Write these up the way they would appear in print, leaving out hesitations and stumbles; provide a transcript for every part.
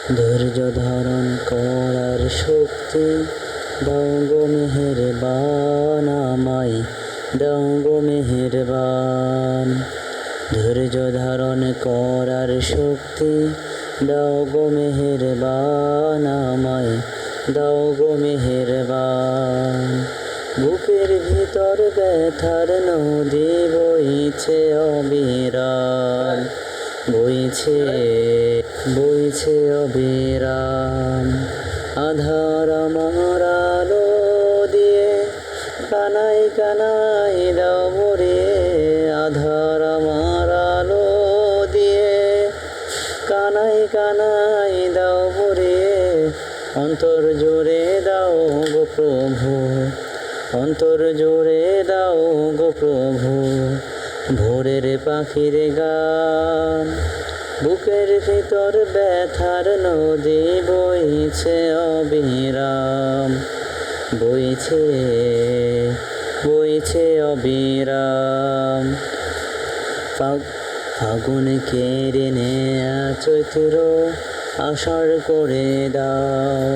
ধৈর্য ধারণ করার শক্তি দাও গো মেহেরবান, আমায় দাও গো মেহেরবান। ধৈর্য ধারণ করার শক্তি দাও গো মেহেরবান, আমায় দাও গো মেহেরবান। বুকের ভিতর ব্যথার নদী বইছে অবিরাম, বইছে বইছে অবিরাম। আধার আমার আলো দিয়ে কানায় কানায় দাও ভরিয়ে, আধার আমার আলো দিয়ে কানায় কানায় দাও ভরিয়ে। অন্তর জুড়ে দাও গো প্রভু, অন্তর জুড়ে দাও গো প্রভু ভোরের পাখির গান। বুকের ভিতর ব্যথার নদী বইছে অবিরাম, বইছে বইছে অবিরাম। ফাগুন কেড়ে নেয়া চৈত্র আষাঢ় করে দাও,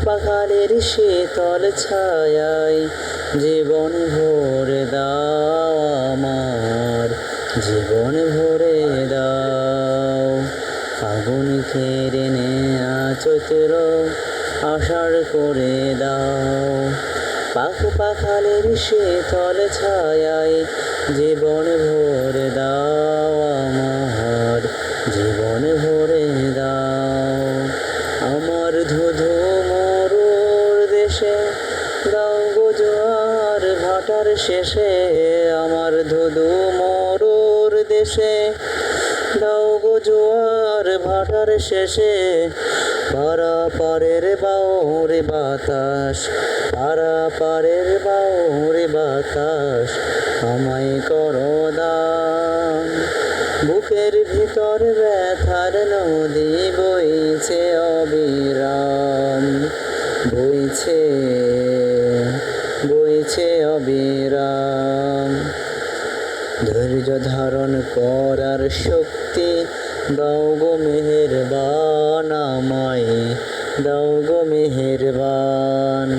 পাখালের শীতল ছায়ায় জীবন ভরে দাও আমার, জীবন ভরে দাও। ফাগুন কেড়ে নেয়া চৈত্র আষাঢ় করে দাও, পাখালের শীতল ছায়ায় জীবন ভরে দাও আমার, জীবন ভরে দাও। আমার ধুধু মরুর দেশে দাও গো জোয়ার ভাটার শেষে, আমার ধুধু মরুর দেশে দাও গো জোয়ার ভাটার শেষে। পারাপারের বাউরে বাতাস, পারাপারের বাউরে বাতাস আমায় করো দান। বুকের ভিতর ব্যথার নদী বইছে অবিরাম, বইছে বইছে অবিরাম। ধৈর্য ধারণ করার শক্তি দাও গো মেহেরবান, আমায় দাও গো মেহেরবান।